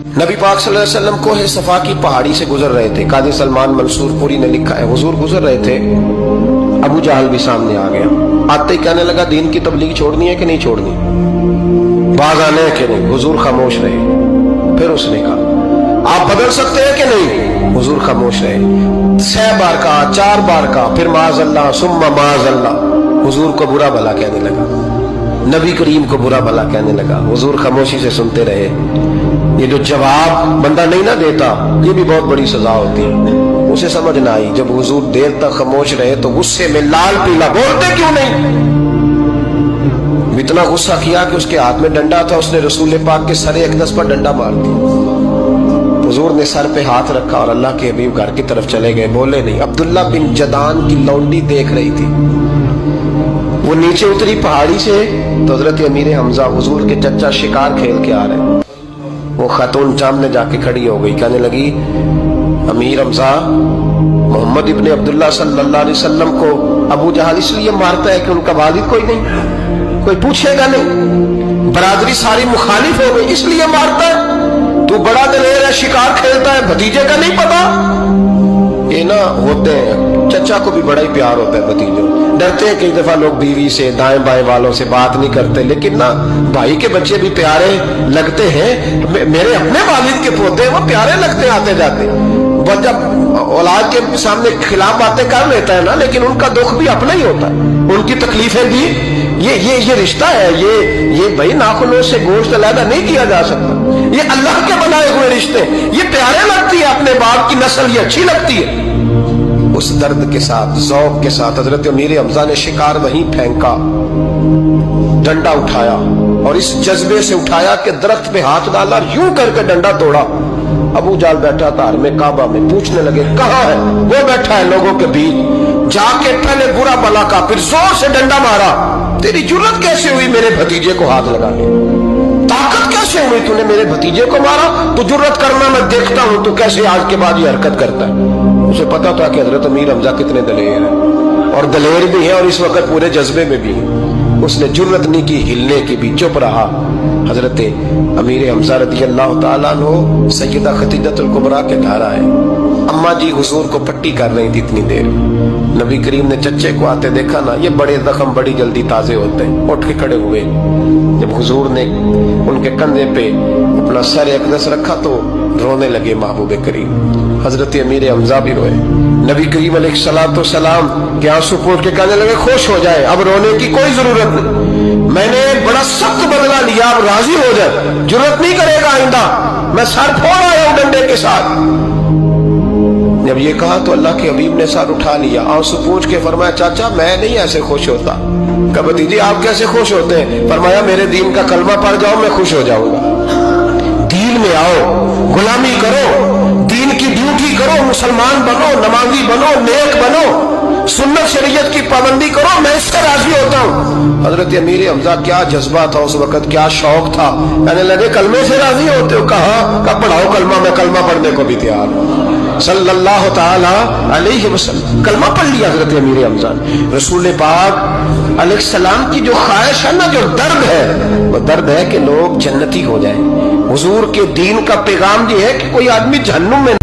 नबी पाक सल्लल्लाहु अलैहि वसल्लम कोहे सफा की पहाड़ी से गुजर रहे थे। काजी सलमान मंसूरपुरी ने लिखा है, हुजूर गुजर रहे थे, अबू जहल भी सामने आ गया। आते ही कहने लगा, दीन की तबलीग छोड़नी है कि नहीं छोड़नी, बाज आने है कि नहीं। हुजूर खामोश रहे। फिर उसने कहा, आप बदल सकते हैं कि नहीं। हुजूर खामोश रहे। 6 बार कहा, 4 बार कहा, फिर माज़अल्लाह सुम्मा माज़अल्लाह। हुजूर को बुरा भला कहने लगा, नबी करीम को बुरा भला कहने लगा। हुजूर खामोशी से सुनते रहे। ये जो जवाब बंदा नहीं ना देता, ये भी बहुत बड़ी सजा होती है। उसे समझ ना आई। जब हुजूर देर तक खामोश रहे तो गुस्से में लाल पीला, बोलते क्यों नहीं। इतना गुस्सा किया कि उसके हाथ में डंडा था, उसने रसूल पाक के सरे अक़दस पर डंडा मार दिया। हुजूर ने सर पे हाथ रखा और अल्लाह के हबीब घर की तरफ चले गए, बोले नहीं। अब्दुल्ला बिन जदान की लौंडी देख रही थी। वो नीचे उतरी पहाड़ी से तो हजरत अमीर हमजा हुजूर के चचा शिकार खेल के आ रहे। वो खातून सामने जाके खड़ी हो गई, कहने लगी, अमीर हमजा, मोहम्मद इब्ने अब्दुल्ला सल्लल्लाहु अलैहि वसल्लम को अबू जहल इसलिए मारता है कि उनका वालिद कोई नहीं, कोई पूछेगा नहीं, बरादरी सारी मुखालिफ हो गई, इसलिए मारता है। तू बड़ा दलेर है, शिकार खेलता है, भतीजे का नहीं पता। ये ना होते हैं, चचा को भी बड़ा ही प्यार होता है भतीजों। डरते हैं कई दफा लोग बीवी से, दाएं बाएं वालों से बात नहीं करते, लेकिन ना भाई के बच्चे भी प्यारे लगते हैं। मेरे अपने वालिद के पोते हैं, वो प्यारे लगते हैं आते जाते। बस जब औलाद के सामने खिलाफ बातें कर लेता है ना, लेकिन उनका दुख भी अपना ही होता है, उनकी तकलीफें भी। ये रिश्ता है, ये भाई नाखूनों से गोश्त अलग नहीं किया जा सकता। ये अल्लाह के बनाए हुए रिश्ते, ये प्यारे लगती है, अपने बाप की नस्ल ये अच्छी लगती है। उस दर्द के साथ, ज़ौक़ के साथ हजरत अमीर हमजा ने शिकार वहीं फेंका, डंडा उठाया और इस जज्बे से उठाया कि दरख्त पे हाथ डाला, यूं करके डंडा तोड़ा। अबू जाल बैठा था में काबा में, पूछने लगे कहाँ है। वो बैठा है लोगों के बीच। जाके पहले बुरा भला का, फिर जोर से डंडा मारा। तेरी जुर्रत कैसे हुई मेरे भतीजे को हाथ लगाने, ताकत कैसे हुई तूने मेरे भतीजे को मारा। तू जुर्रत करना मैं देखता हूं, तू कैसे आज के बाद ये हरकत करता है। उसे पता था कि हजरत अमीर हमजा कितने दलेर हैं, और दलेर भी हैं और इस वक्त पूरे जज्बे में भी हैं। उसने जुर्रत नहीं की हिलने की भी, चुप रहा। हजरत अमीर हमजा रज़ी अल्लाह ताला अन्हु सैयदा खतीजतुल कुबरा के घर आए। अम्मा जी हुजूर को पट्टी कर रही थी इतनी देर। नबी करीम ने चच्चे को आते देखा ना, ये बड़े जख्म बड़ी जल्दी ताजे होते हैं। उठ के खड़े हुए। जब हुजूर ने उनके कंधे पे अपना सर अक़दस रखा तो रोने लगे महबूब करीम। हजरत अमीर हमजा भी रोए। नबी करीम अलैहिस्सलातु वस्सलाम के आंसू पोंछ के कहने लगे, खुश हो जाए, अब रोने की कोई जरूरत नहीं, मैंने बड़ा सख्त बदला लिया, अब राजी हो जाए, जरूरत नहीं करेगा आइंदा, मैं सर फोड़ आया हूं डंडे के साथ। जब ये कहा तो अल्लाह के हबीब ने सर उठा लिया, आंसू पोंछ के फरमाया, चाचा मैं नहीं ऐसे खुश होता। कहा भतीजी आप कैसे खुश होते हैं। फरमाया, मेरे दीन का कलमा पढ़ जाओ, मैं खुश हो जाऊंगा। दीन में आओ, गुलामी करो, दीन की ड्यूटी करो, मुसलमान बनो, नमाजी बनो, नेक बनो, सुन्नत शरीयत की पाबंदी करो, मैं इससे राजी होता हूँ। हजरत अमीर हमजा क्या जज्बा था उस वक्त, क्या शौक था। कहने लगे, कलमे से राजी होते हो। कहा पढ़ाओ कलमा, मैं कलमा पढ़ने को भी तैयार हूँ। सल्लल्लाहु ताला अलैहि वसल्लम कलमा पढ़ लिया हजरत अमीर हमजा ने। रसूल पाक अलैहिस्सलाम की जो ख्वाहिश है ना, जो दर्द है, वो दर्द है कि लोग जन्नती हो जाएं। हुजूर के दीन का पैगाम ये है कि कोई आदमी जहन्नुम में